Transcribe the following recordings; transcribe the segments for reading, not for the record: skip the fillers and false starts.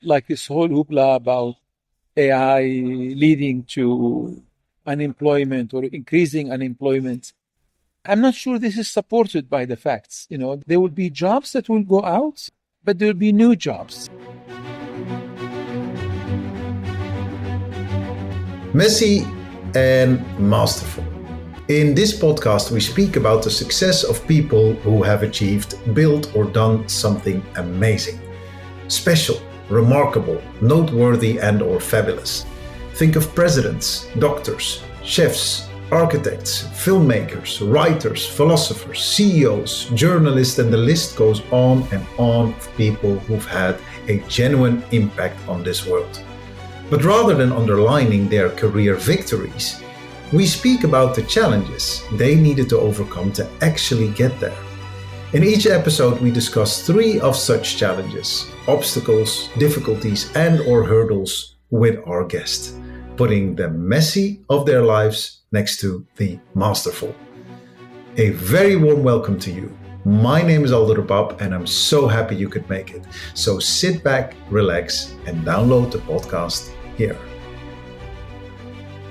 like this whole hoopla about AI leading to unemployment or increasing unemployment. I'm not sure this is supported by the facts. There will be jobs that will go out, but there will be new jobs. Messy and masterful. In this podcast, we speak about the success of people who have achieved, built, or done something amazing, special, remarkable, noteworthy, and/or fabulous. Think of presidents, doctors, chefs, architects, filmmakers, writers, philosophers, CEOs, journalists, and the list goes on and on of people who've had a genuine impact on this world. But rather than underlining their career victories, we speak about the challenges they needed to overcome to actually get there. In each episode, we discuss 3 of such challenges, obstacles, difficulties, and/or hurdles with our guest, putting the messy of their lives next to the masterful. A very warm welcome to you. My name is Aldo, and I'm so happy you could make it. So sit back, relax, and download the podcast here.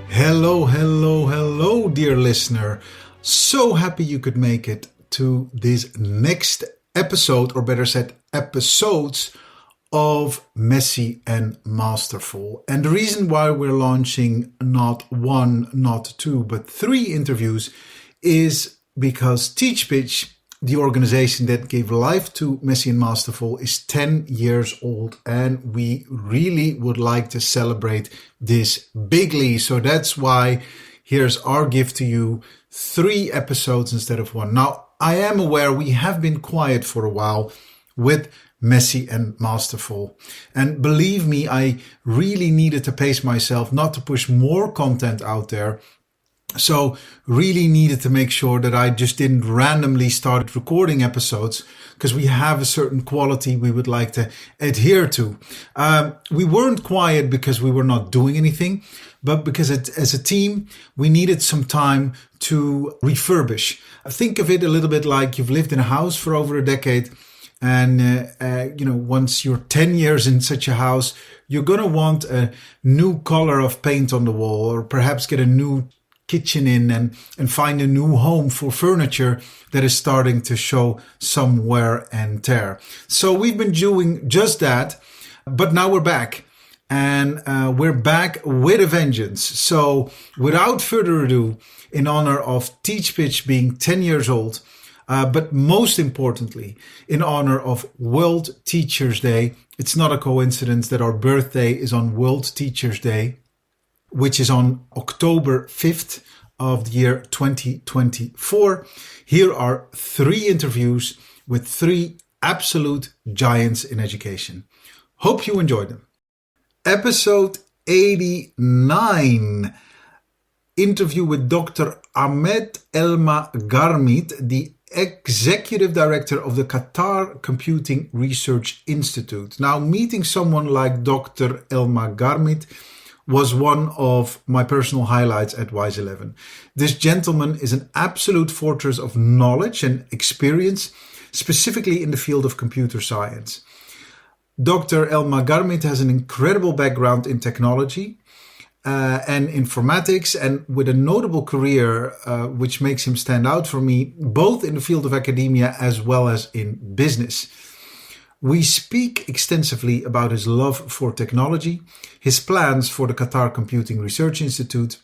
Hello, dear listener. So happy you could make it to this next episode, or better said, episodes of Messy and Masterful. And the reason why we're launching not 1, not 2, but 3 interviews is because TeachPitch, the organization that gave life to Messy and Masterful, is 10 years old, and we really would like to celebrate this bigly. So that's why here's our gift to you, 3 episodes instead of 1. Now, I am aware we have been quiet for a while with Messy and Masterful. And believe me, I really needed to pace myself not to push more content out there. So really needed to make sure that I just didn't randomly start recording episodes, because we have a certain quality we would like to adhere to. We weren't quiet because we were not doing anything, but because as a team, we needed some time to refurbish. Think of it a little bit like you've lived in a house for over a decade. And, once you're 10 years in such a house, you're going to want a new color of paint on the wall, or perhaps get a new kitchen in and find a new home for furniture that is starting to show some wear and tear. So we've been doing just that, but now we're back, and we're back with a vengeance. So without further ado, in honor of TeachPitch being 10 years old, but most importantly, in honor of World Teachers Day, it's not a coincidence that our birthday is on World Teachers Day, which is on October 5th of the year 2024. Here are 3 interviews with 3 absolute giants in education. Hope you enjoyed them. Episode 89. Interview with Dr. Ahmed Elmagarmid, the Executive Director of the Qatar Computing Research Institute. Now, meeting someone like Dr. Elmagarmid was one of my personal highlights at WISE 11. This gentleman is an absolute fortress of knowledge and experience, specifically in the field of computer science. Dr. Elmagarmid has an incredible background in technology and informatics, and with a notable career which makes him stand out for me, both in the field of academia as well as in business. We speak extensively about his love for technology, his plans for the Qatar Computing Research Institute,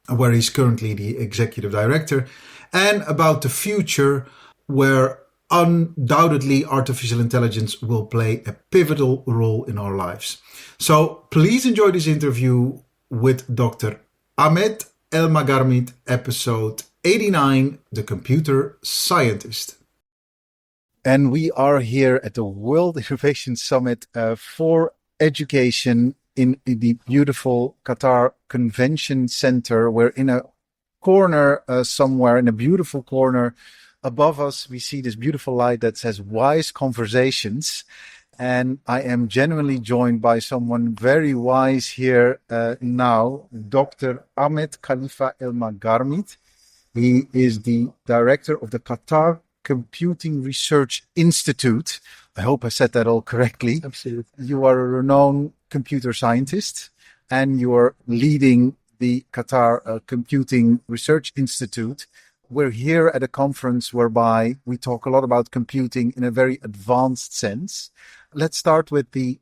where he's currently the executive director, and about the future, where undoubtedly artificial intelligence will play a pivotal role in our lives. So please enjoy this interview with Dr. Ahmed Elmagarmid, episode 89, The Computer Scientist. And we are here at the World Innovation Summit for Education in the beautiful Qatar Convention Center. We're in a corner somewhere, in a beautiful corner. Above us, we see this beautiful light that says Wise Conversations. And I am genuinely joined by someone very wise here now, Dr. Ahmed Khalifa Elmagarmid. He is the director of the Qatar Computing Research Institute. I hope I said that all correctly. Absolutely. You are a renowned computer scientist, and you are leading the Qatar Computing Research Institute. We're here at a conference whereby we talk a lot about computing in a very advanced sense. Let's start with the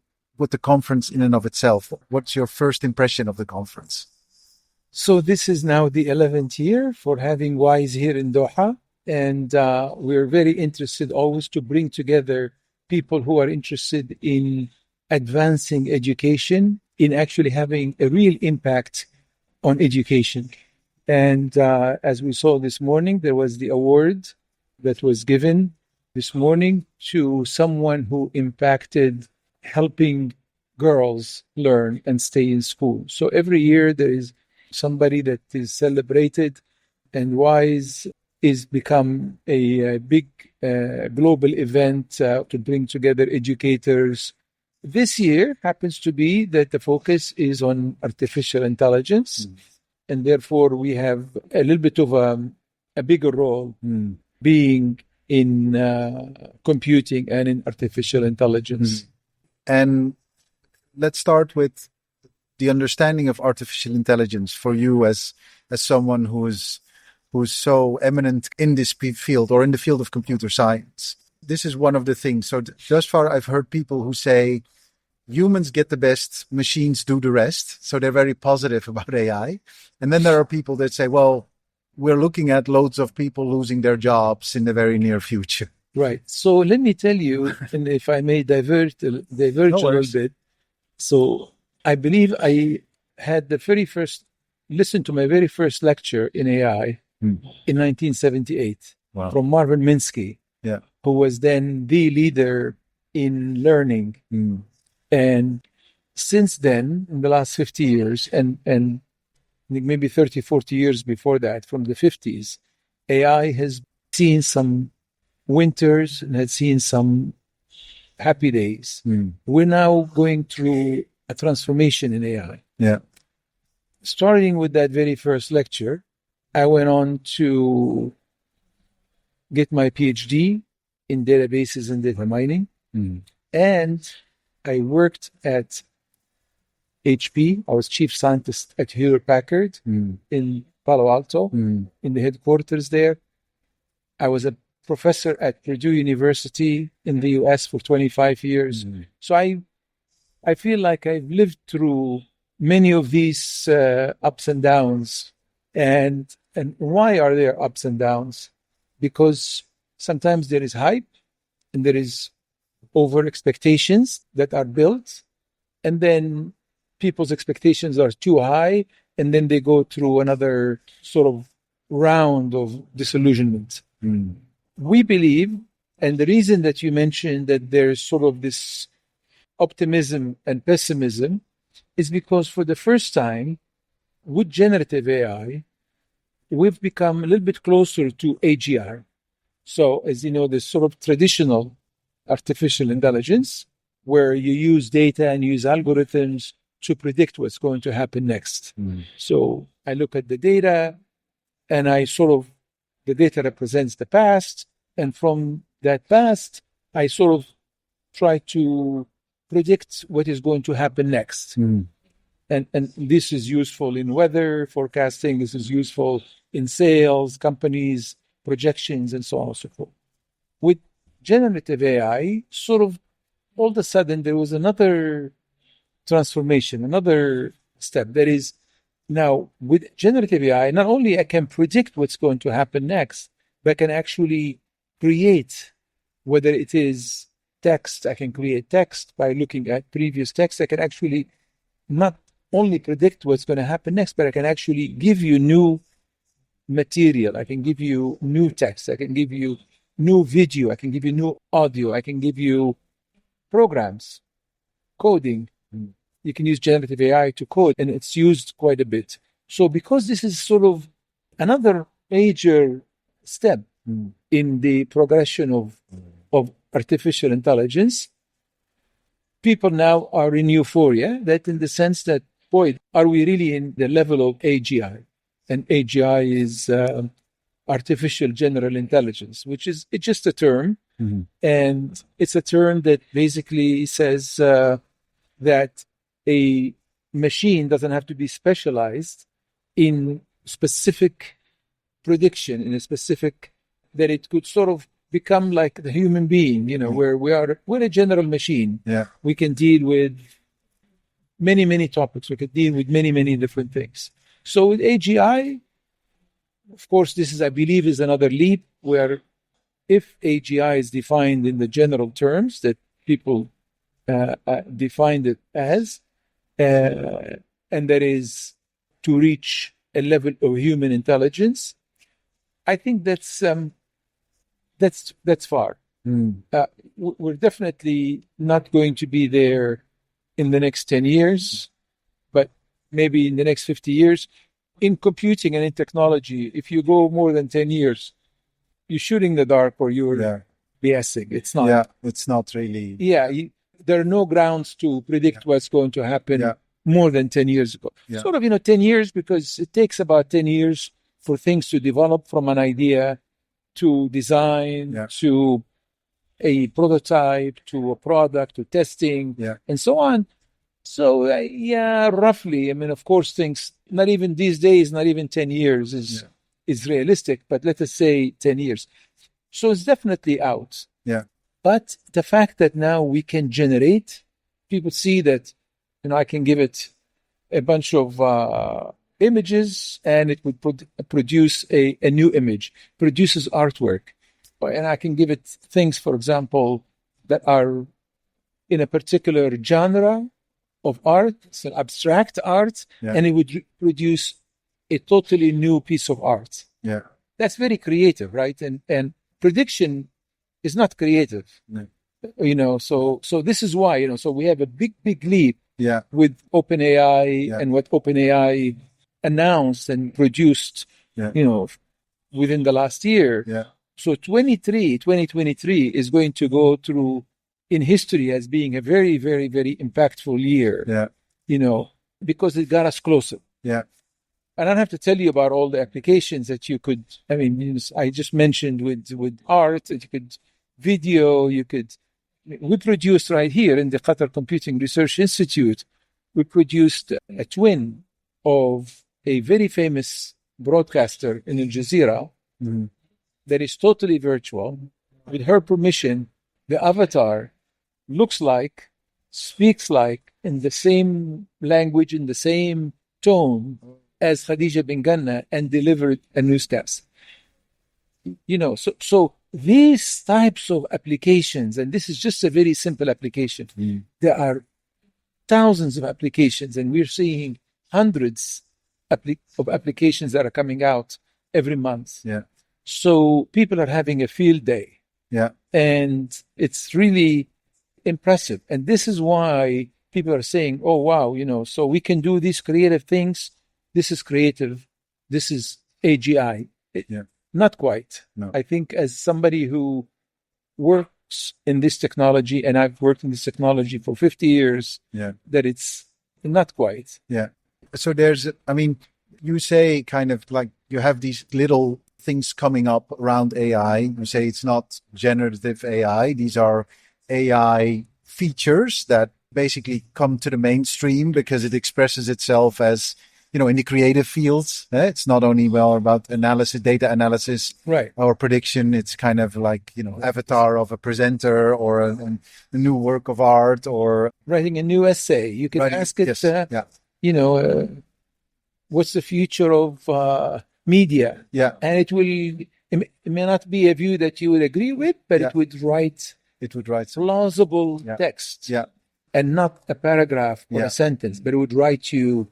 conference in and of itself. What's your first impression of the conference? So this is now the 11th year for having WISE here in Doha. And we're very interested always to bring together people who are interested in advancing education, in actually having a real impact on education. And as we saw this morning, there was the award that was given this morning to someone who impacted helping girls learn and stay in school. So every year there is somebody that is celebrated, and WISE is become a big global event to bring together educators. This year happens to be that the focus is on artificial intelligence. And therefore, we have a little bit of a bigger role being in computing and in artificial intelligence. And let's start with the understanding of artificial intelligence for you as someone who's so eminent in this field or in the field of computer science. This is one of the things. So thus far, I've heard people who say, humans get the best, machines do the rest. So they're very positive about AI. And then there are people that say, well, we're looking at loads of people losing their jobs in the very near future. Right. So let me tell you, and if I may diverge a little bit. So I believe I had listened to my very first lecture in AI in 1978 from Marvin Minsky, who was then the leader in learning. And since then, in the last 50 years, and maybe 30, 40 years before that, from the 50s, AI has seen some winters and had seen some happy days. We're now going through a transformation in AI. Starting with that very first lecture, I went on to get my PhD in databases and data mining. And I worked at HP. I was chief scientist at Hewlett Packard in Palo Alto, in the headquarters there. I was a professor at Purdue University in the US for 25 years. So I feel like I've lived through many of these ups and downs. And why are there ups and downs? Because sometimes there is hype and there is over expectations that are built, and then people's expectations are too high, and then they go through another sort of round of disillusionment. We believe, and the reason that you mentioned that there's sort of this optimism and pessimism is because for the first time with generative AI, we've become a little bit closer to AGI. So as you know, this sort of traditional artificial intelligence, where you use data and use algorithms to predict what's going to happen next. So I look at the data, and the data represents the past, and from that past, I sort of try to predict what is going to happen next. And this is useful in weather forecasting, this is useful in sales, companies, projections, and so on and so forth. With generative AI, sort of all of a sudden there was another transformation, another step. That is, now with generative AI, not only I can predict what's going to happen next, but I can actually create, whether it is text, I can create text by looking at previous text. I can actually not only predict what's going to happen next, but I can actually give you new material. I can give you new text. I can give you new video. I can give you new audio. I can give you programs, coding. You can use generative AI to code, and it's used quite a bit. So because this is sort of another major step in the progression of artificial intelligence, people now are in euphoria, that in the sense that, boy, are we really in the level of AGI? And AGI is artificial general intelligence, which is it's just a term, Mhm. and it's a term that basically says that a machine doesn't have to be specialized in specific prediction, in a specific, that it could sort of become like the human being, where we're a general machine. Yeah. We can deal with many topics. We can deal with many different things. So with AGI, of course, this is, I believe, is another leap where if AGI is defined in the general terms that people defined it as, and that is to reach a level of human intelligence, I think that's far. Mm. We're definitely not going to be there in the next 10 years, but maybe in the next 50 years. In computing and in technology, if you go more than 10 years, you're shooting the dark or you're BSing. It's not. Yeah, it's not really. Yeah, there are no grounds to predict what's going to happen more than 10 years ago. Yeah. Sort of, 10 years, because it takes about 10 years for things to develop from an idea to design to a prototype to a product to testing and so on. So, roughly. I mean, of course, things, not even these days, not even 10 years is realistic, but let us say 10 years. So it's definitely out. Yeah. But the fact that now we can generate, people see that, I can give it a bunch of images and it would produce a new image, produces artwork. And I can give it things, for example, that are in a particular genre of art, it's an abstract art, and it would produce a totally new piece of art. Yeah. That's very creative, right? And prediction is not creative. No. So this is why, so we have a big leap with OpenAI and what OpenAI announced and produced, within the last year. Yeah. So 2023 is going to go through in history as being a very impactful year. Yeah. Because it got us closer. Yeah. I don't have to tell you about all the applications that you could, I just mentioned with art, that you could video, we produced right here in the Qatar Computing Research Institute, we produced a twin of a very famous broadcaster in Al Jazeera that is totally virtual. With her permission, the avatar looks like, speaks like, in the same language, in the same tone as Khadija bin Ganna, and delivered a newscast. So these types of applications, and this is just a very simple application. There are thousands of applications, and we're seeing hundreds of applications that are coming out every month. Yeah. So people are having a field day. Yeah. And it's really impressive. And this is why people are saying, oh, wow, so we can do these creative things. This is creative. This is AGI. Not quite. No. I think as somebody who works in this technology, and I've worked in this technology for 50 years, that it's not quite. Yeah. So you say kind of like you have these little things coming up around AI. You say it's not generative AI. These are AI features that basically come to the mainstream because it expresses itself as, in the creative fields. It's not only about analysis, data analysis, right, or prediction. It's kind of like, avatar of a presenter or a new work of art or writing a new essay. You can ask it, what's the future of media? Yeah. And it may not be a view that you would agree with, but it would write plausible text. Yeah. And not a paragraph or a sentence, but it would write you,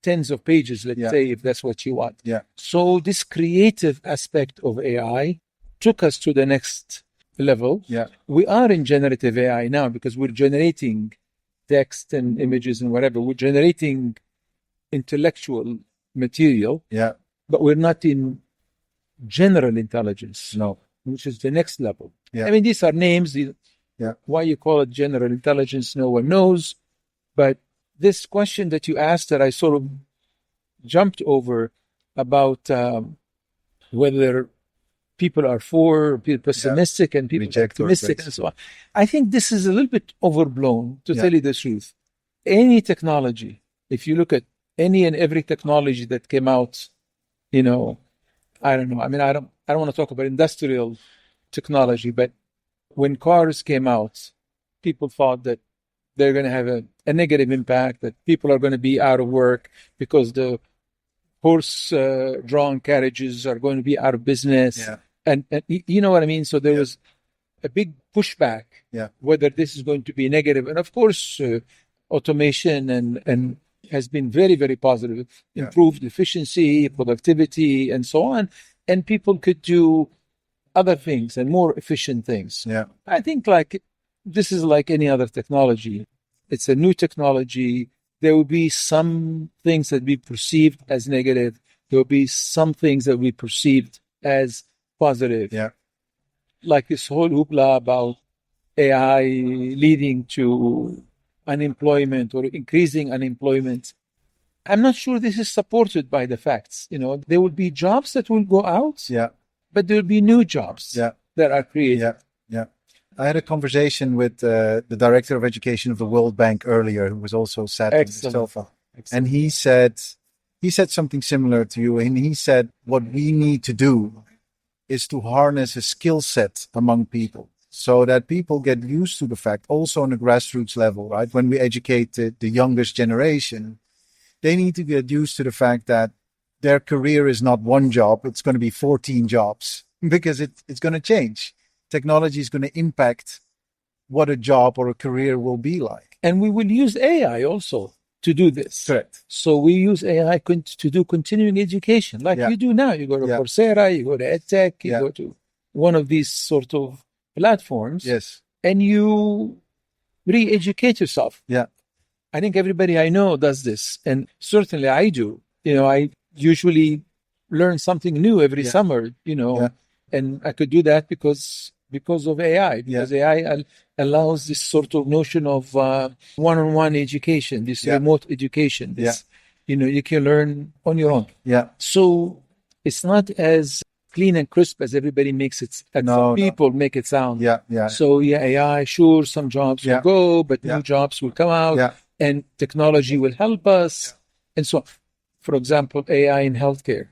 tens of pages, let's say, if that's what you want. Yeah. So this creative aspect of AI took us to the next level. Yeah. We are in generative AI now because we're generating text and images and whatever. We're generating intellectual material. Yeah. But we're not in general intelligence. No. Which is the next level. Yeah. These are names. Why you call it general intelligence, no one knows. But this question that you asked that I sort of jumped over, about whether people are for, people pessimistic, and people Reject or optimistic, embrace. and so on. I think this is a little bit overblown, to Yeah. tell you the truth. Any technology, if you look at any and every technology that came out, I don't know. I mean, I don't want to talk about industrial technology, but when cars came out, people thought that they're going to have a negative impact, that people are going to be out of work because the horse-drawn carriages are going to be out of business. Yeah. And you know what I mean? So there Yeah. was a big pushback, Yeah. whether this is going to be negative. And of course, automation and has been very, very positive, Yeah. improved efficiency, productivity, and so on. And people could do other things and more efficient things. Yeah. I think this is like any other technology. It's a new technology. There will be some things that be perceived as negative. There will be some things that will be perceived as positive. Yeah. Like this whole hoopla about AI leading to unemployment or increasing unemployment. I'm not sure this is supported by the facts. There will be jobs that will go out, Yeah. but there will be new jobs Yeah. that are created. Yeah. Yeah. I had a conversation with the director of education of the World Bank earlier, who was also sat on this sofa, and he said something similar to you. And he said, what we need to do is to harness a skill set among people, so that people get used to the fact, also on a grassroots level, right? When we educate the youngest generation, they need to get used to the fact that their career is not one job, it's going to be 14 jobs, because it's going to change. Technology is going to impact what a job or a career will be like. And we will use AI also to do this. Correct. So we use AI to do continuing education, like you do now. You go to Coursera, you go to EdTech, you go to one of these sort of platforms, Yes, and you re-educate yourself. Yeah. I think everybody I know does this, and certainly I do. I usually learn something new every summer, and I could do that because of AI, because AI allows this sort of notion of one-on-one education, this remote education, this, you can learn on your own. Yeah. So it's not as clean and crisp as everybody makes it, and some people make it sound. Yeah. Yeah. So AI, sure, some jobs will go, but new jobs will come out. Yeah. And technology will help us, and so on. For example, AI in healthcare.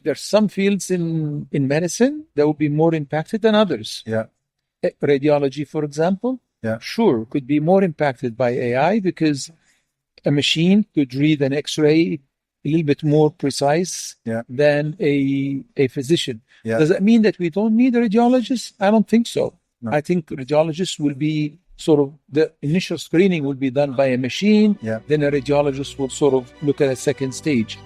There are some fields in medicine that will be more impacted than others. Yeah. Radiology, for example, sure, could be more impacted by AI because a machine could read an X-ray a little bit more precise than a physician. Yeah. Does that mean that we don't need a radiologist? I don't think so. No. I think radiologists will be sort of, the initial screening will be done by a machine. Yeah. Then a radiologist will sort of look at a second stage.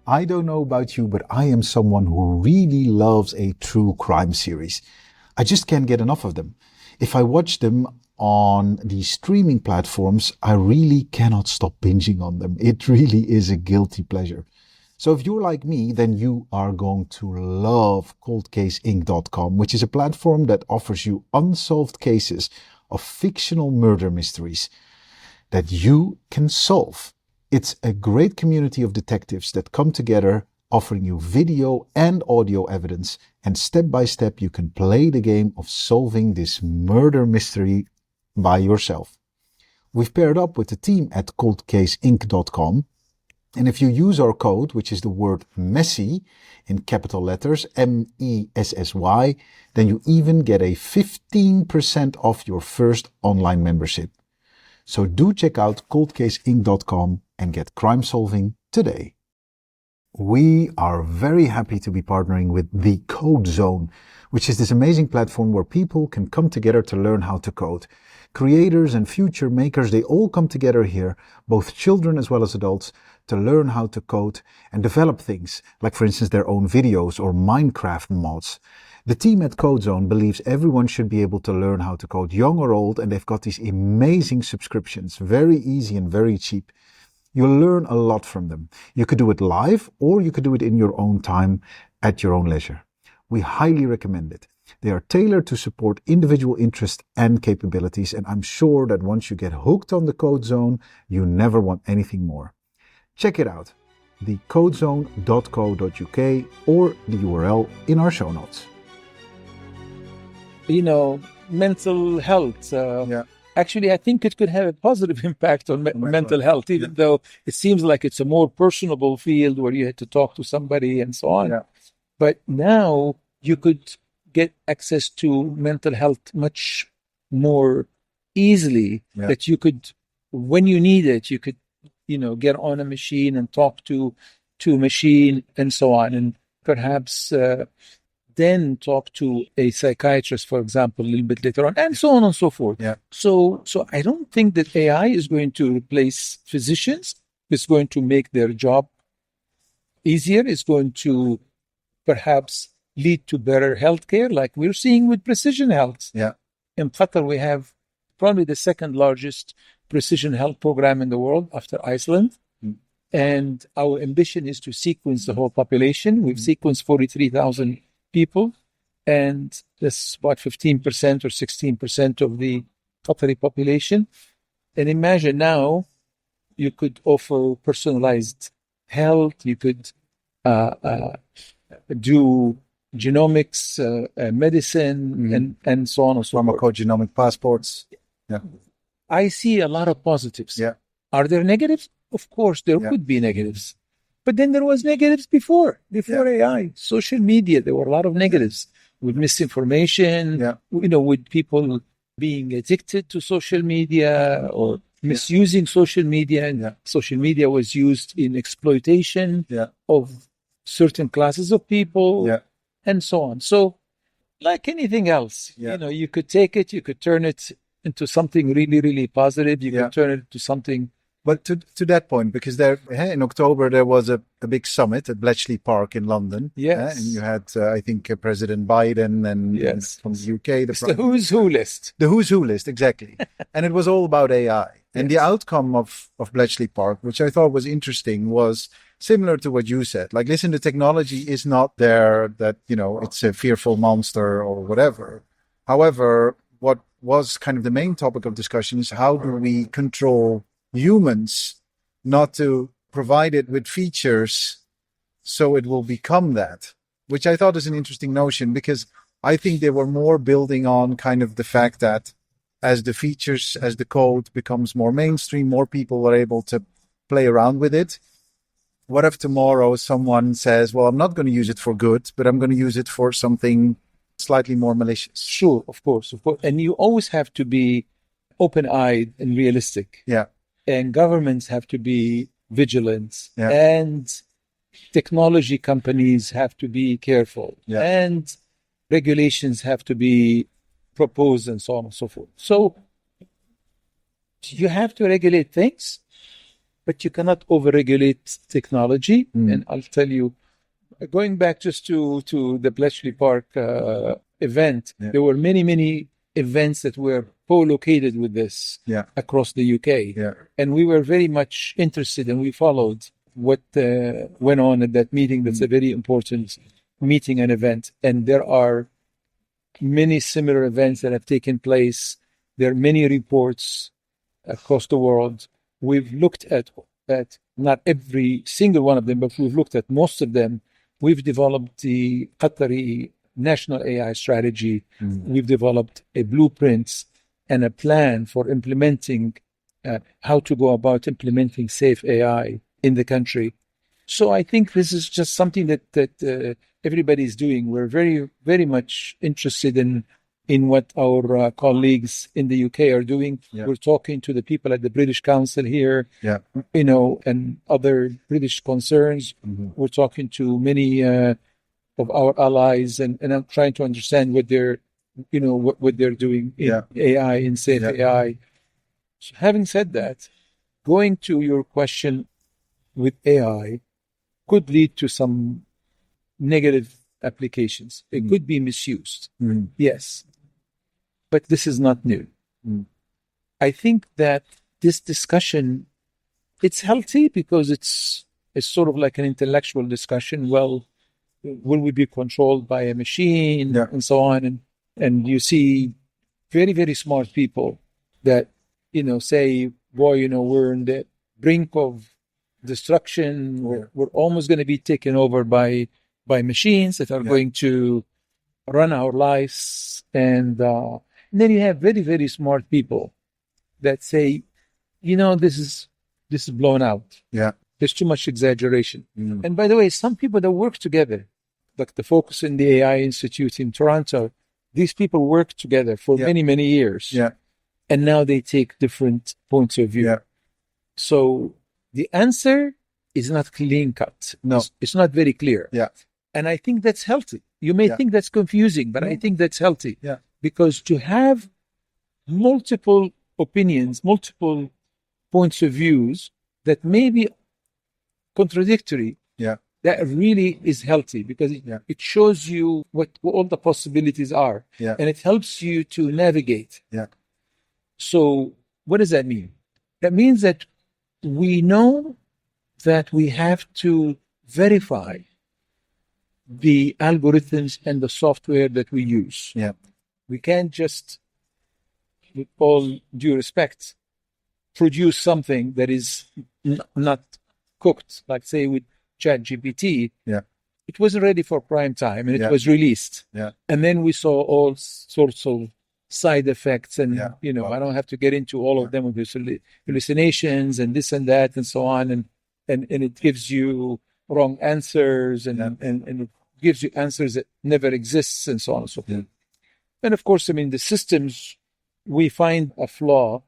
I don't know about you, but I am someone who really loves a true crime series. I just can't get enough of them. If I watch them on the streaming platforms, I really cannot stop binging on them. It really is a guilty pleasure. So if you're like me, then you are going to love coldcaseinc.com, which is a platform that offers you unsolved cases of fictional murder mysteries that you can solve. It's a great community of detectives that come together, offering you video and audio evidence, and step by step you can play the game of solving this murder mystery by yourself. We've paired up with the team at coldcaseinc.com, and if you use our code, which is the word MESSY in capital letters, MESSY, then you even get a 15% off your first online membership. So do check out coldcaseinc.com and get crime solving today. We are very happy to be partnering with the Code Zone, which is this amazing platform where people can come together to learn how to code. Creators and future makers, they all come together here, both children as well as adults, to learn how to code and develop things, like for instance their own videos or Minecraft mods. The team at CodeZone believes everyone should be able to learn how to code, young or old, and they've got these amazing subscriptions, very easy and very cheap. You'll learn a lot from them. You could do it live or you could do it in your own time at your own leisure. We highly recommend it. They are tailored to support individual interests and capabilities, and I'm sure that once you get hooked on the Code Zone, you never want anything more. Check it out, thecodezone.co.uk or the URL in our show notes. Mental health. Actually, I think it could have a positive impact on mental health, even though it seems like it's a more personable field where you had to talk to somebody and so on. Yeah. But now you could get access to mental health much more easily, that you could, when you need it, you could, get on a machine and talk to a machine and so on. And perhaps then talk to a psychiatrist, for example, a little bit later on, and so on and so forth. Yeah. So I don't think that AI is going to replace physicians. It's going to make their job easier. It's going to perhaps lead to better healthcare, like we're seeing with precision health. Yeah. In Qatar, we have probably the second largest precision health program in the world after Iceland. And our ambition is to sequence the whole population. We've sequenced 43,000 people, and that's about 15% or 16% of the Qatari population. And imagine now you could offer personalized health, you could do genomics, medicine, and so on and so forth. Pharmacogenomic passports. Yeah. I see a lot of positives. Yeah. Are there negatives? Of course, there could be negatives. But then there was negatives before AI. Social media, there were a lot of negatives with misinformation, with people being addicted to social media or misusing social media. And social media was used in exploitation of certain classes of people and so on. So like anything else, you could take it, you could turn it into something really, really positive. You could turn it into something. But to that point, because in October there was a big summit at Bletchley Park in London. Yes. And you had, I think, President Biden and from the UK. It's the who's who list. The who's who list, exactly. And it was all about AI. And the outcome of Bletchley Park, which I thought was interesting, was similar to what you said. Like, listen, the technology is not there that, it's a fearful monster or whatever. However, what was kind of the main topic of discussion is how do we control humans not to provide it with features so it will become that, which I thought is an interesting notion, because I think they were more building on kind of the fact that as the features, as the code becomes more mainstream, more people are able to play around with it. What if tomorrow someone says, well, I'm not going to use it for good, but I'm going to use it for something slightly more malicious? Sure, of course. And you always have to be open-eyed and realistic. Yeah. And governments have to be vigilant, Yeah. and technology companies have to be careful, and regulations have to be proposed, and so on and so forth. So you have to regulate things, but you cannot over-regulate technology. And I'll tell you, going back just to the Bletchley Park event, there were many, many events that were co-located with this across the UK. Yeah. And we were very much interested, and we followed what went on at that meeting. That's a very important meeting and event. And there are many similar events that have taken place. There are many reports across the world. We've looked at not every single one of them, but we've looked at most of them. We've developed the Qatari National AI Strategy. We've developed a blueprint and a plan for implementing how to go about implementing safe AI in the country. So I think this is just something that everybody's doing. We're very, very much interested in what our colleagues in the UK are doing. We're talking to the people at the British Council here, and other British concerns. We're talking to many of our allies, and I'm trying to understand what they're doing in AI, in safe AI. So having said that, going to your question with AI could lead to some negative applications. It could be misused. Yes. But this is not new. I think that this discussion, it's healthy because it's sort of like an intellectual discussion. Well, will we be controlled by a machine, Yeah. and so on. And you see very, very smart people that, say, boy, we're on the brink of destruction. We're almost going to be taken over by machines that are going to run our lives. And then you have very, very smart people that say, this is blown out. Yeah. There's too much exaggeration. And by the way, some people that work together, like the Focus in the AI Institute in Toronto, these people work together for many, many years. Yeah. And now they take different points of view. Yeah. So the answer is not clean cut. No. It's not very clear. Yeah. And I think that's healthy. You may think that's confusing, but I think that's healthy. Yeah. Because to have multiple opinions, multiple points of views that may be contradictory, that really is healthy, because it shows you what all the possibilities are, and it helps you to navigate. So what does that mean? That means that we know that we have to verify the algorithms and the software that we use. We can't just, with all due respect, produce something that is not cooked. Like, say, with ChatGPT, it wasn't ready for prime time, and it was released. And then we saw all sorts of side effects, and I don't have to get into all of them, with hallucinations and this and that and so on, and it gives you wrong answers, and it gives you answers that never exists, and so on and so forth. And of course, the systems, we find a flaw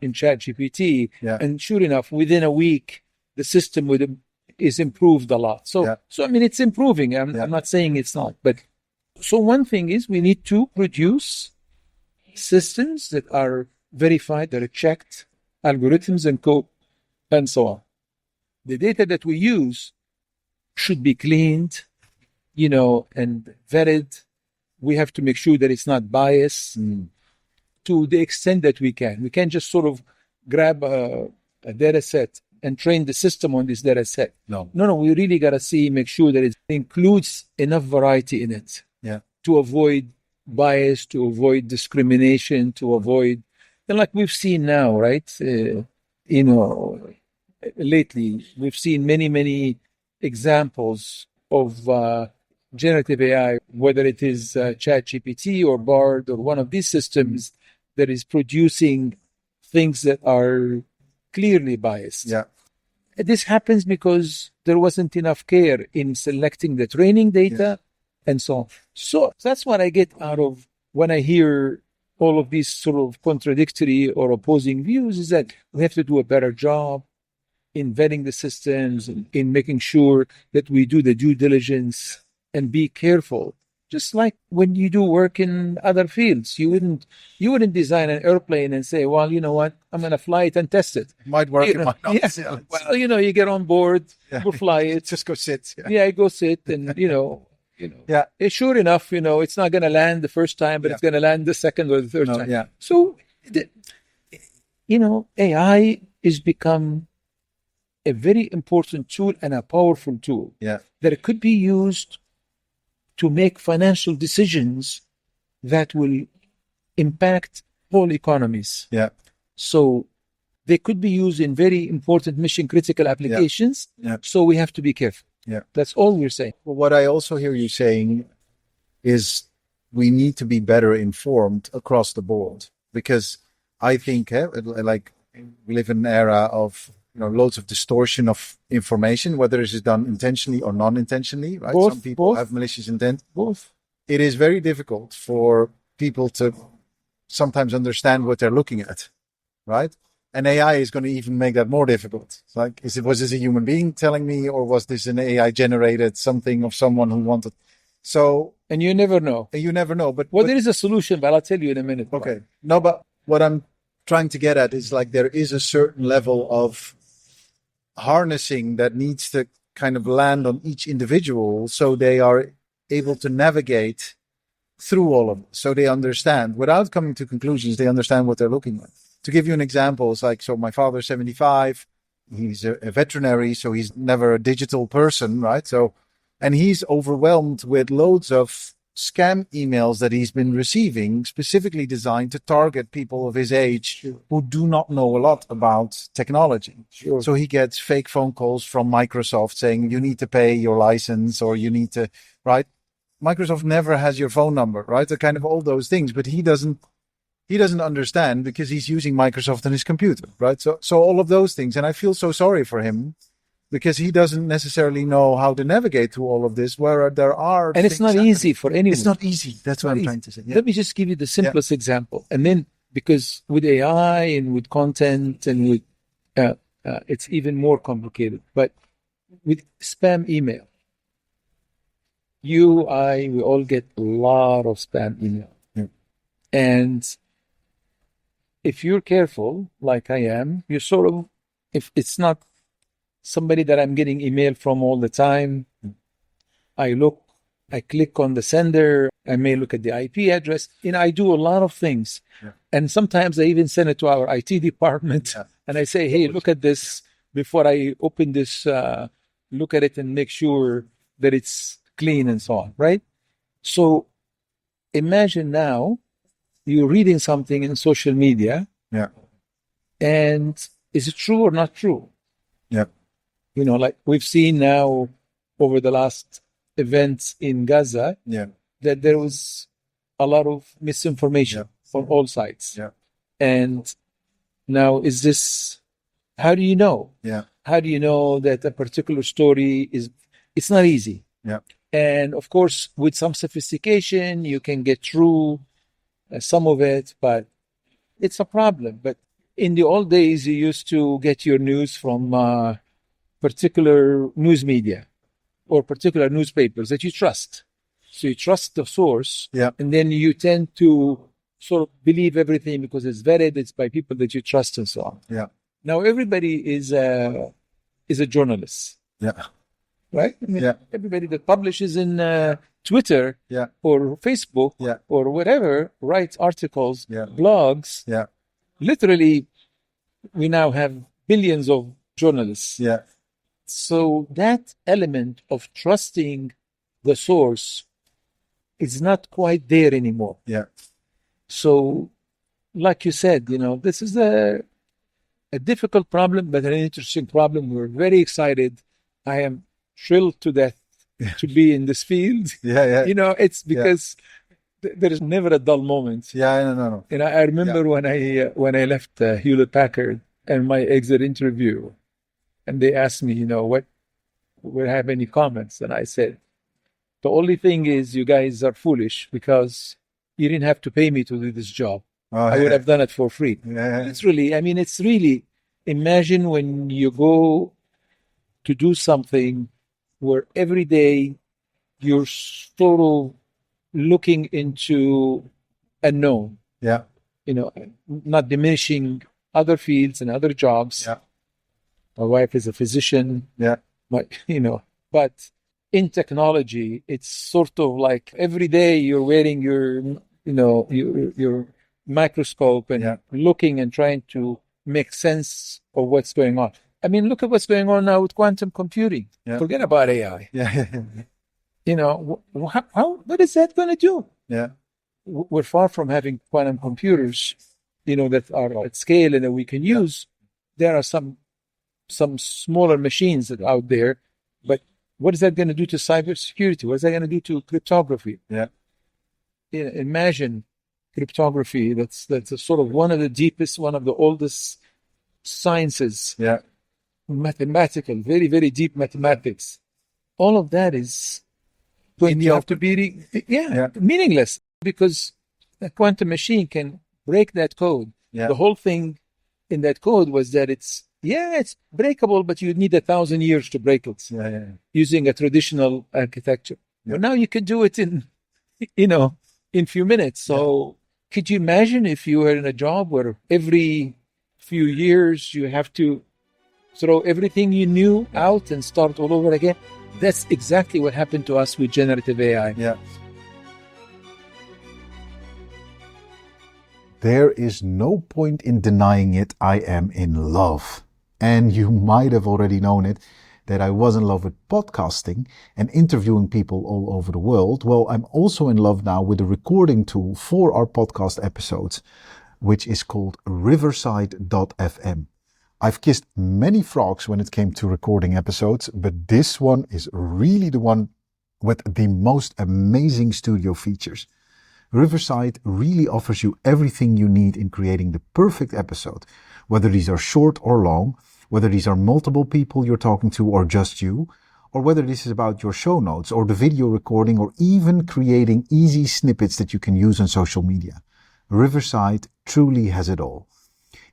in ChatGPT, and sure enough, within a week, the system is improved a lot. So it's improving. I'm not saying it's not, but so one thing is we need to produce systems that are verified, that are checked, algorithms and code, and so on. The data that we use should be cleaned, and vetted. We have to make sure that it's not biased to the extent that we can. We can't just sort of grab a data set and train the system on this data set. No, we really got to make sure that it includes enough variety in it to avoid bias, to avoid discrimination, to avoid, and like we've seen now, right? Lately, we've seen many, many examples of generative AI, whether it is ChatGPT or Bard or one of these systems that is producing things that are clearly biased. This happens because there wasn't enough care in selecting the training data and so on. So that's what I get out of when I hear all of these sort of contradictory or opposing views, is that we have to do a better job in vetting the systems, in making sure that we do the due diligence and be careful. Just like when you do work in other fields, you wouldn't design an airplane and say, well, you know what, I'm going to fly it and test it. Might work, it might not. Well, you get on board, we'll fly it. Just go sit. Go sit, and sure enough, it's not going to land the first time, but it's going to land the second or the third time. So, AI has become a very important tool and a powerful tool that it could be used to make financial decisions that will impact whole economies. So they could be used in very important mission critical applications. So we have to be careful. That's all we're saying. Well, what I also hear you saying is we need to be better informed across the board, because I think like we live in an era of loads of distortion of information, whether it is done intentionally or non-intentionally, right? Some people have malicious intent. It is very difficult for people to sometimes understand what they're looking at, right? And AI is going to even make that more difficult. It's like, was this a human being telling me, or was this an AI generated something of someone who wanted? So, and you never know. But there is a solution, but I'll tell you in a minute. Okay. No, but what I'm trying to get at is, like, there is a certain level of harnessing that needs to kind of land on each individual, so they are able to navigate through all of it, so they understand without coming to conclusions. They understand what they're looking at. To give you an example, it's like, so my father's 75, he's a veterinary, so he's never a digital person, right? So And he's overwhelmed with loads of scam emails that he's been receiving, specifically designed to target people of his age who do not know a lot about technology. Sure. So he gets fake phone calls from Microsoft saying you need to pay your license, or you need to, right? Microsoft never has your phone number, right? So kind of all those things, but he doesn't understand because he's using Microsoft on his computer, right? So all of those things. And I feel so sorry for him because he doesn't necessarily know how to navigate through all of this, where there are And it's not easy for anyone. It's not easy. That's what I'm trying to say. Yeah. Let me just give you the simplest example. And then, because with AI and with content and with, it's even more complicated. But with spam email, we all get a lot of spam email. Yeah. And if you're careful, like I am, you're sort of, if it's not somebody that I'm getting email from all the time, I click on the sender, I may look at the IP address, I do a lot of things. Yeah. And sometimes I even send it to our IT department and I say, hey, look at this before I open this, look at it and make sure that it's clean and so on, right? So imagine now you're reading something in social media. Yeah. And is it true or not true? Yeah. Like we've seen now over the last events in Gaza, that there was a lot of misinformation on all sides. Yeah. And now how do you know? Yeah. How do you know that a particular story it's not easy. Yeah. And of course, with some sophistication, you can get through some of it, but it's a problem. But in the old days, you used to get your news from particular news media or particular newspapers that you trust. So you trust the source, and then you tend to sort of believe everything because it's vetted, it's by people that you trust and so on. Yeah. Now everybody is a journalist. Yeah. Right? Everybody that publishes in Twitter or Facebook or whatever writes articles, blogs. Yeah. Literally, we now have billions of journalists. Yeah. So that element of trusting the source is not quite there anymore. Yeah. So, like you said, this is a difficult problem, but an interesting problem. We're very excited. I am thrilled to death to be in this field. Yeah. It's because there is never a dull moment. Yeah, no. I remember when I left Hewlett Packard and my exit interview, and they asked me, what would have any comments, and I said, the only thing is you guys are foolish because you didn't have to pay me to do this job. I would have done it for free. It's really, imagine when you go to do something where every day you're sort of looking into unknown. Yeah. Not diminishing other fields and other jobs. Yeah. My wife is a physician. Yeah. But in technology, it's sort of like every day you're wearing your microscope and looking and trying to make sense of what's going on. I mean, look at what's going on now with quantum computing. Yeah. Forget about AI. Yeah. What is that going to do? Yeah. We're far from having quantum computers, that are at scale and that we can use. There are some smaller machines that are out there, but what is that going to do to cybersecurity? What is that going to do to cryptography? Yeah. Imagine cryptography. That's a sort of one of the deepest, one of the oldest sciences. Yeah. Mathematical, very, very deep mathematics. All of that is going to have to be meaningless because a quantum machine can break that code. Yeah. The whole thing in that code was that it's breakable, but you need 1,000 years to break it using a traditional architecture. But now you can do it in few minutes. So could you imagine if you were in a job where every few years you have to throw everything you knew out and start all over again? That's exactly what happened to us with generative AI. Yeah. There is no point in denying it. I am in love. And you might have already known it that I was in love with podcasting and interviewing people all over the world, well, I'm also in love now with a recording tool for our podcast episodes, which is called Riverside.fm. I've kissed many frogs when it came to recording episodes, but this one is really the one with the most amazing studio features. Riverside really offers you everything you need in creating the perfect episode, whether these are short or long, whether these are multiple people you're talking to or just you, or whether this is about your show notes or the video recording or even creating easy snippets that you can use on social media. Riverside truly has it all.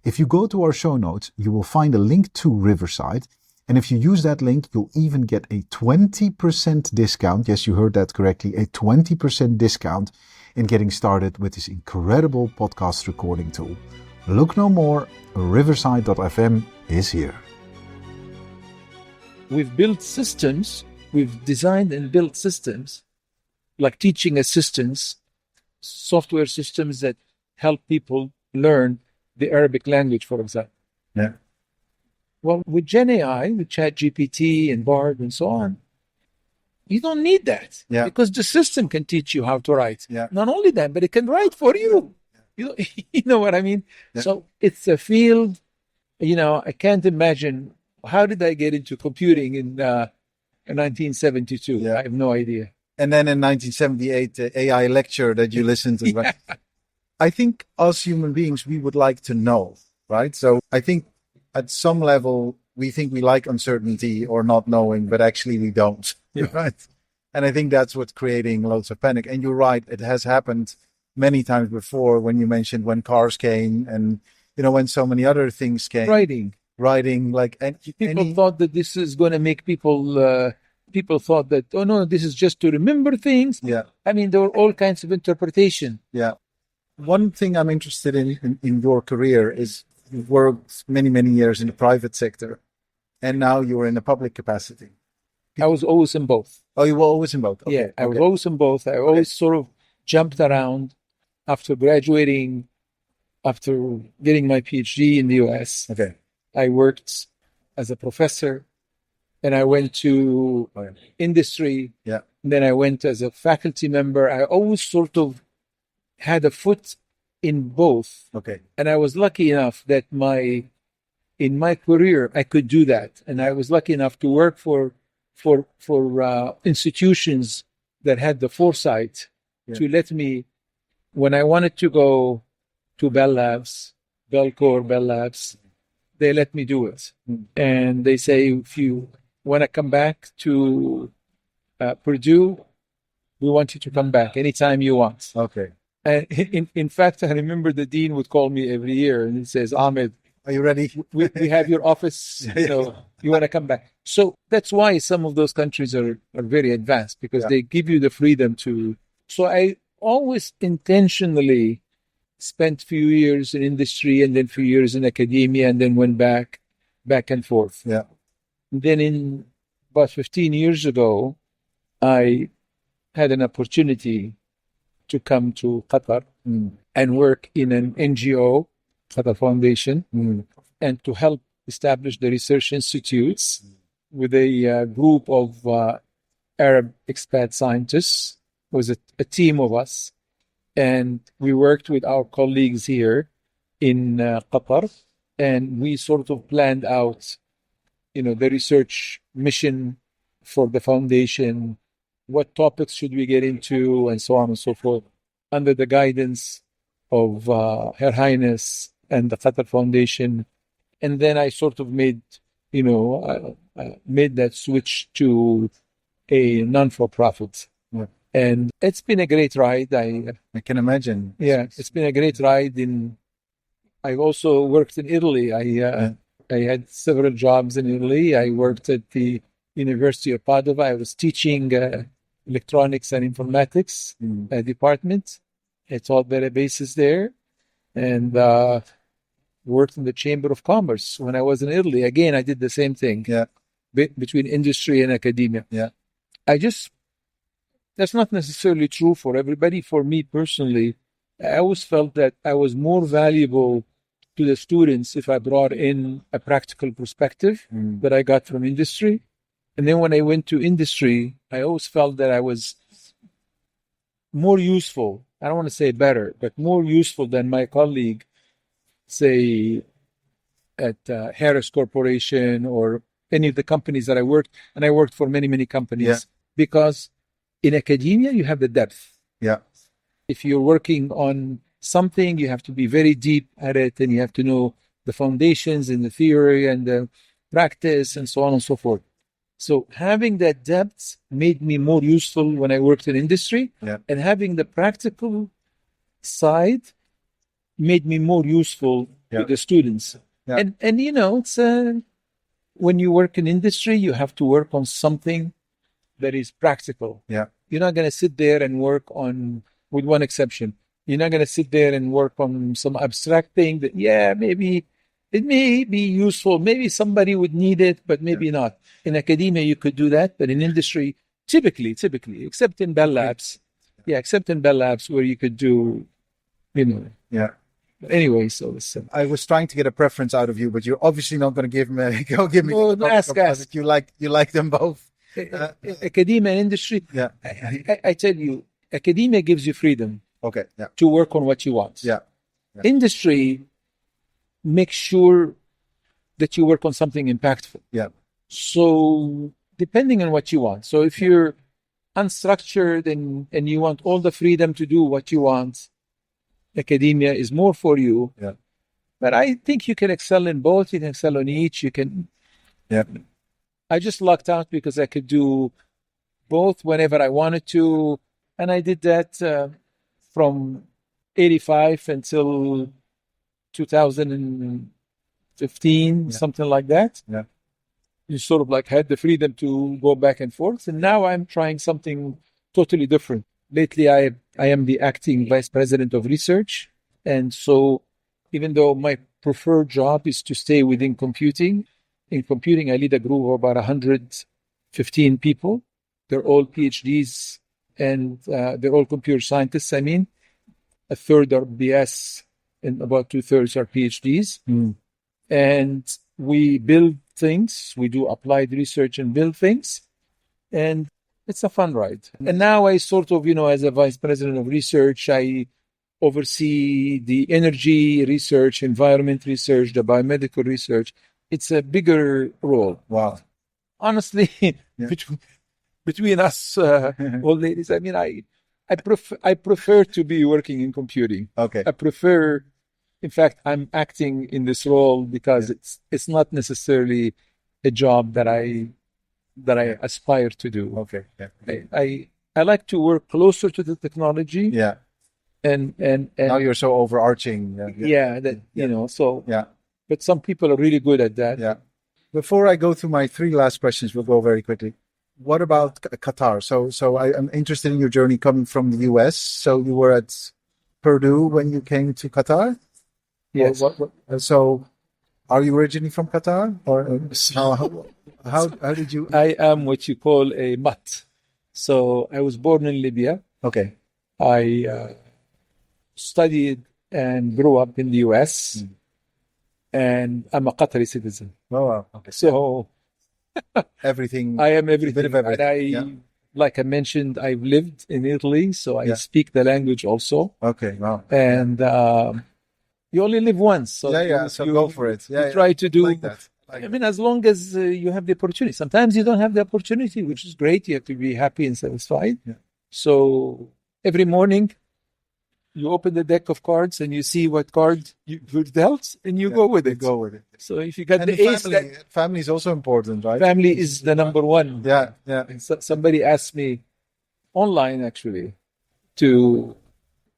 If you go to our show notes, you will find a link to Riverside. And if you use that link, you'll even get a 20% discount. Yes, you heard that correctly. A 20% discount in getting started with this incredible podcast recording tool. Look no more. Riverside.fm is here. We've built systems. We've designed and built systems like teaching assistants, software systems that help people learn the Arabic language, for example. Yeah. Well, with Gen AI, with ChatGPT and Bard and so on, you don't need that because the system can teach you how to write. Yeah. Not only that, but it can write for you. You know what I mean? Yeah. So it's a field, I can't imagine. How did I get into computing in 1972? Yeah. I have no idea. And then in 1978, the AI lecture that you listened to. Right? I think us human beings, we would like to know, right? So I think at some level, we think we like uncertainty or not knowing, but actually we don't, right? And I think that's what's creating loads of panic. And you're right, it has happened many times before when you mentioned when cars came and, when so many other things came. Writing, like... People thought that this is going to make people... people thought that, oh no, this is just to remember things. Yeah. I mean, there were all kinds of interpretation. Yeah. One thing I'm interested in your career is you've worked many, many years in the private sector, and now you're in a public capacity. I was always in both. Oh, you were always in both? Okay. Yeah, I was always in both. I always sort of jumped around after graduating, after getting my PhD in the US. Okay. I worked as a professor, and I went to industry. Yeah. And then I went as a faculty member. I always sort of had a foot in both. Okay. And I was lucky enough that in my career, I could do that. And I was lucky enough to work for institutions that had the foresight to let me, when I wanted to go to Bell Labs, Bell Labs, they let me do it. And they say, if you want to come back to Purdue, we want you to come back anytime you want. Okay. And in fact, I remember the dean would call me every year and he says, Ahmed, are you ready? we have your office, you want to come back. So that's why some of those countries are very advanced, because they give you the freedom to. So I always intentionally spent few years in industry and then few years in academia and then went back and forth. Yeah. And then in about 15 years ago, I had an opportunity to come to Qatar and work in an NGO, Qatar Foundation, and to help establish the research institutes with a group of Arab expat scientists. It was a team of us. And we worked with our colleagues here in Qatar, and we sort of planned out, the research mission for the foundation, what topics should we get into, and so on and so forth, under the guidance of Her Highness and the Qatar Foundation. And then I sort of made that switch to a non-for-profit. Yeah. And it's been a great ride. I can imagine. Yeah, it's been a great ride. I've also worked in Italy. I had several jobs in Italy. I worked at the University of Padova. I was teaching electronics and informatics department. I taught databases there, and worked in the Chamber of Commerce when I was in Italy. Again, I did the same thing. Yeah. Between industry and academia. Yeah. That's not necessarily true for everybody. For me personally, I always felt that I was more valuable to the students if I brought in a practical perspective that I got from industry. And then when I went to industry, I always felt that I was more useful. I don't want to say better, but more useful than my colleague, say, at Harris Corporation or any of the companies that I worked. And I worked for many, many companies because in academia, you have the depth. Yeah. If you're working on something, you have to be very deep at it and you have to know the foundations and the theory and the practice and so on and so forth. So having that depth made me more useful when I worked in industry, and having the practical side made me more useful to the students. And you know, it's when you work in industry, you have to work on something that is practical. Yeah. You're not going to sit there and work on, with one exception, you're not going to sit there and work on some abstract thing that, maybe it may be useful. Maybe somebody would need it, but maybe not. In academia, you could do that, but in industry, typically, except in Bell Labs, except in Bell Labs where you could do, you know. Yeah. But anyway, so listen. I was trying to get a preference out of you, but you're obviously not going to give me. Give me. No, ask. You like them both. Academia and industry. Yeah. I tell you, academia gives you freedom. Okay. Yeah. To work on what you want. Yeah. Industry makes sure that you work on something impactful. Yeah. So depending on what you want. So if you're unstructured and you want all the freedom to do what you want, academia is more for you. Yeah. But I think you can excel in both. You can excel on each. You can. Yeah. I just lucked out because I could do both whenever I wanted to, and I did that from 85 until 2015, something like that. Yeah. You sort of like had the freedom to go back and forth. And now I'm trying something totally different. Lately, I am the acting vice president of research. And so even though my preferred job is to stay within computing, in computing, I lead a group of about 115 people. They're all PhDs and they're all computer scientists. I mean, a third are BS and about 2/3 are PhDs. And we build things. We do applied research and build things. And it's a fun ride. And now I sort of, as a vice president of research, I oversee the energy research, environment research, the biomedical research. It's a bigger role. Wow. Honestly, between us old ladies, I mean, I prefer to be working in computing. Okay. I prefer, in fact, I'm acting in this role because it's not necessarily a job that I aspire to do. Okay. Yeah. I like to work closer to the technology. Yeah. And now you're so overarching. So. Yeah. But some people are really good at that. Yeah. Before I go through my 3 last questions, we'll go very quickly. What about Qatar? So I'm interested in your journey coming from the US. So you were at Purdue when you came to Qatar? Yes. So are you originally from Qatar? Or how did you? I am what you call a mutt. So I was born in Libya. Okay. I studied and grew up in the US. And I'm a Qatari citizen. Oh, wow. Okay. So everything. I am everything. A bit of everything. And like I mentioned, I've lived in Italy, so I speak the language also. Okay, wow. And you only live once. So so go for it. You try to do. Like that. I mean, as long as you have the opportunity. Sometimes you don't have the opportunity, which is great. You have to be happy and satisfied. Yeah. So every morning, you open the deck of cards and you see what card you're dealt, and you go with it. Go with it. So if you got and the ace, family is also important, right? Family is the number one. Yeah. And somebody asked me online, actually, to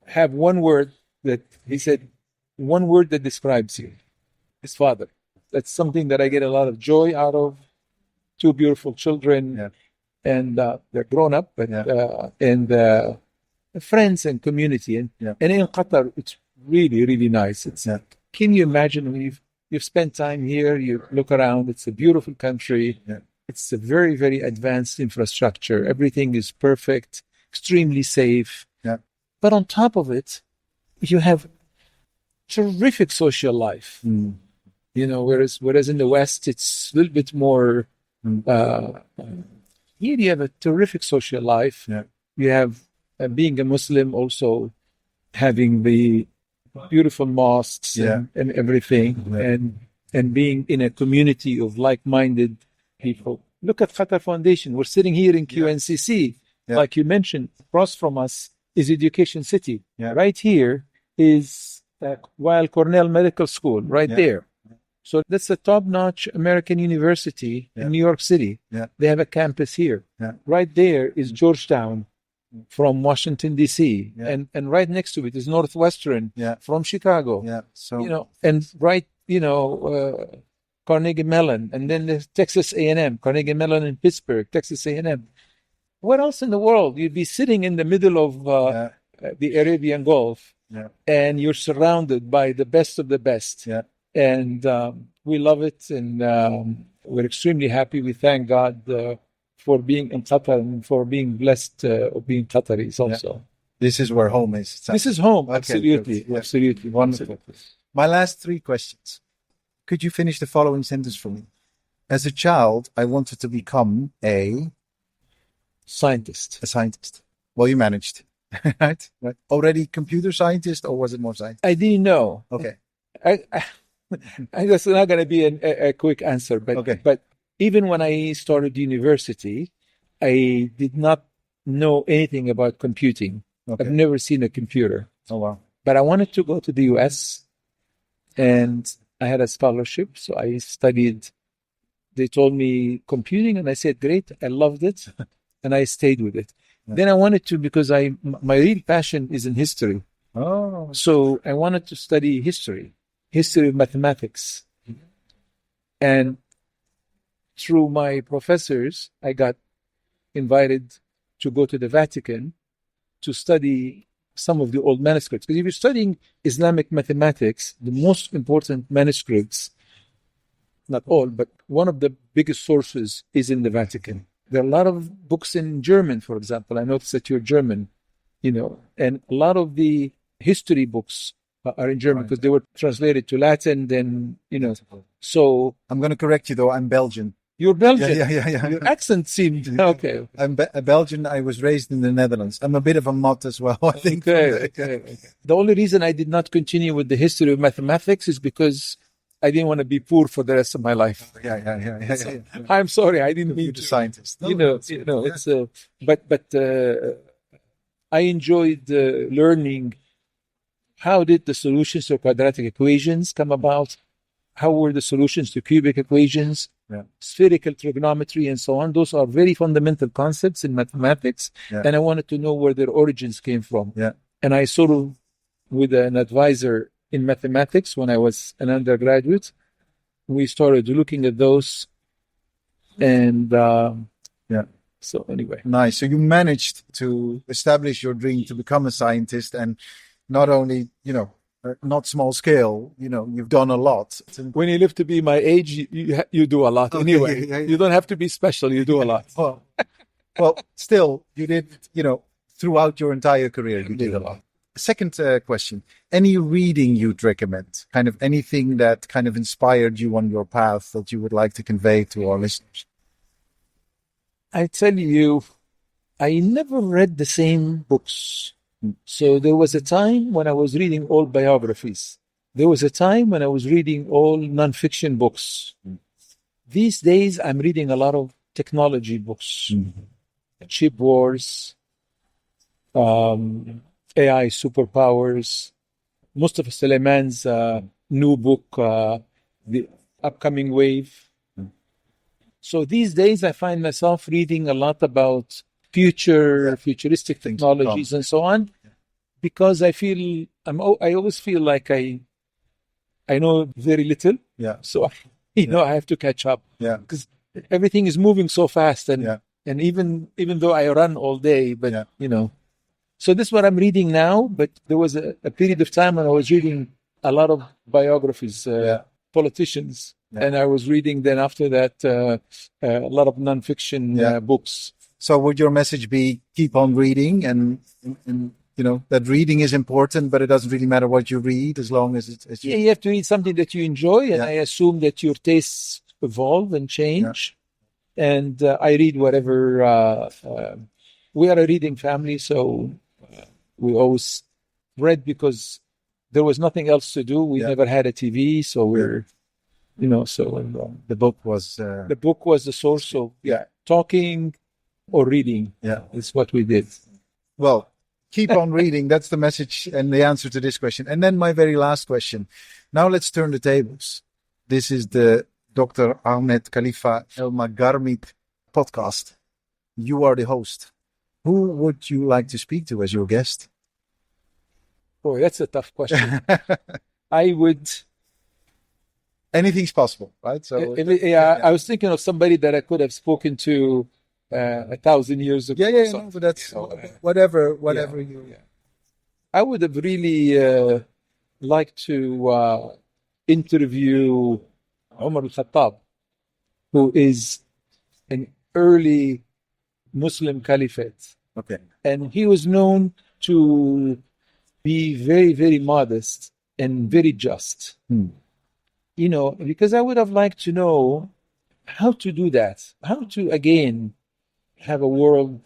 have one word that he said, one word that describes you. His father. That's something that I get a lot of joy out of. 2 beautiful children, and they're grown up, but and friends and community, and in Qatar, it's really, really nice. Can you imagine when you've spent time here? You look around; it's a beautiful country. It's a very, very advanced infrastructure. Everything is perfect, extremely safe. But on top of it, you have terrific social life. Whereas in the West, it's a little bit more Here you have a terrific social life. Yeah. You have, being a Muslim, also having the beautiful mosques and everything, and being in a community of like-minded people. Look at Qatar Foundation. We're sitting here in QNCC. Like you mentioned, across from us is Education City. Right here is Weill Cornell Medical School, there. So that's a top-notch American university in New York City. They have a campus here. Right there is Georgetown from Washington, D.C. And right next to it is Northwestern from Chicago. So, and right, Carnegie Mellon, and then there's Texas A&M, Carnegie Mellon in Pittsburgh, Texas A&M. What else in the world? You'd be sitting in the middle of the Arabian Gulf, and you're surrounded by the best of the best. And we love it, and we're extremely happy. We thank God for being in Qatar and for being blessed of being Qataris also. This is where home is. This is home, Okay, absolutely. good. Absolutely. Wonderful. My last 3 questions. Could you finish the following sentence for me? As a child, I wanted to become a Scientist. scientist. Well, you managed, right? Already computer scientist, or was it more science? I didn't know. Okay. That's not going to be a quick answer, but even when I started university, I did not know anything about computing. I've never seen a computer. Oh, wow. But I wanted to go to the US, and I had a scholarship, so I studied. They told me computing, and I said, great, I loved it, and I stayed with it. Then I wanted to, because my real passion is in history. Oh. So I wanted to study history of mathematics. And through my professors, I got invited to go to the Vatican to study some of the old manuscripts. Because if you're studying Islamic mathematics, the most important manuscripts, not all, but one of the biggest sources is in the Vatican. There are a lot of books in German, for example. I noticed that you're German, and a lot of the history books are in German because they were translated to Latin, then, so... I'm going to correct you, though. I'm Belgian. You're Belgian? Yeah. Your accent seemed... Okay. I'm a Belgian. I was raised in the Netherlands. I'm a bit of a mutt as well, I think. Okay. The only reason I did not continue with the history of mathematics is because I didn't want to be poor for the rest of my life. Yeah. I'm sorry, I didn't mean You're a scientist. it's but I enjoyed learning how did the solutions to quadratic equations come about, how were the solutions to cubic equations, spherical trigonometry, and so on. Those are very fundamental concepts in mathematics, and I wanted to know where their origins came from. And I sort of, with an advisor in mathematics when I was an undergraduate, we started looking at those, and so anyway. Nice. So you managed to establish your dream to become a scientist, and not only, not small scale, you've done a lot. When you live to be my age, you do a lot anyway. You don't have to be special, you do a lot. Well, still, you did, throughout your entire career, you did a lot. Second question, any reading you'd recommend? Kind of anything that kind of inspired you on your path that you would like to convey to our listeners? I tell you, I never read the same books. So there was a time when I was reading all biographies. There was a time when I was reading all nonfiction books. These days, I'm reading a lot of technology books. Chip wars, AI superpowers, Mustafa Suleiman's new book, The Upcoming Wave. So these days I find myself reading a lot about futuristic technologies and so on, because I feel I always feel like I know very little. So I have to catch up. Because everything is moving so fast, and even though I run all day, but So this is what I'm reading now, but there was a period of time when I was reading a lot of biographies, politicians, and I was reading then after that a lot of nonfiction books. So would your message be keep on reading, and that reading is important, but it doesn't really matter what you read as long as it's you have to read something that you enjoy, and I assume that your tastes evolve and change. and I read whatever. We are a reading family, so we always read because there was nothing else to do. We never had a TV, so we're, The book was the book was the source of talking or reading. It's what we did. well. Keep on reading. That's the message and the answer to this question. And then my very last question. Now let's turn the tables. This is the Dr. Ahmed Khalifa Elmagarmid podcast. You are the host. Who would you like to speak to as your guest? Boy, that's a tough question. I would. Anything's possible, right? So I was thinking of somebody that I could have spoken to 1,000 years ago. No, but that's whatever you. Yeah. I would have really liked to interview Umar al-Khattab, who is an early Muslim caliphate. Okay. And he was known to be very, very modest and very just. Because I would have liked to know how to do that, how to, again, have a world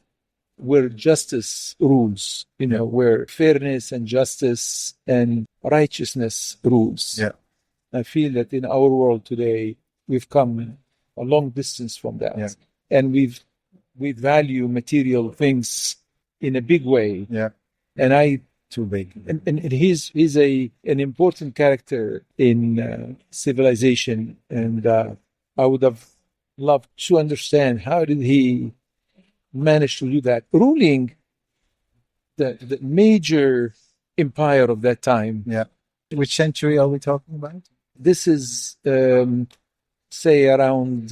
where justice rules, where fairness and justice and righteousness rules. Yeah. I feel that in our world today, we've come a long distance from that. Yeah. And we value material things in a big way. Yeah. And too big. And he's an important character in civilization. And I would have loved to understand how did he managed to do that, ruling the major empire of that time. Yeah. Which century are we talking about? This is, say, around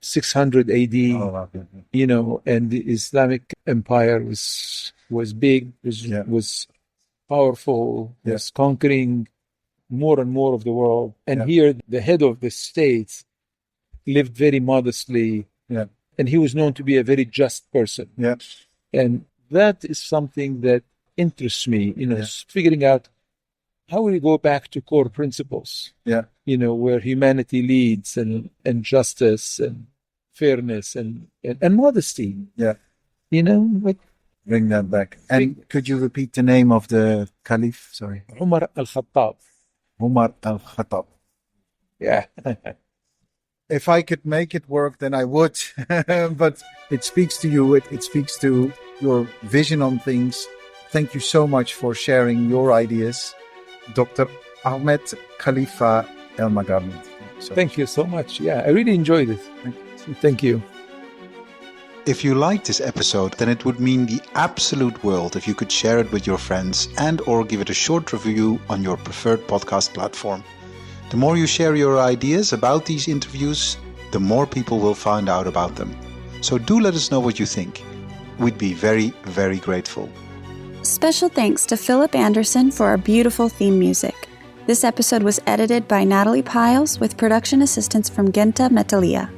600 AD. Oh, okay. And the Islamic empire was big, was powerful, was conquering more and more of the world. And here, the head of the state lived very modestly. Yeah. And he was known to be a very just person. Yeah. And that is something that interests me, figuring out how we go back to core principles, where humanity leads and justice and fairness and modesty. Yeah. Bring that back. And could you repeat the name of the caliph? Sorry. Umar al-Khattab. Umar al-Khattab. Yeah. If I could make it work, then I would. But it speaks to you. It speaks to your vision on things. Thank you so much for sharing your ideas, Dr. Ahmed Khalifa Elmagarmid. Thank you so much. Yeah, I really enjoyed it. Thank you. If you liked this episode, then it would mean the absolute world if you could share it with your friends and or give it a short review on your preferred podcast platform. The more you share your ideas about these interviews, the more people will find out about them. So do let us know what you think. We'd be very, very grateful. Special thanks to Philip Anderson for our beautiful theme music. This episode was edited by Natalie Piles with production assistance from Genta Metalia.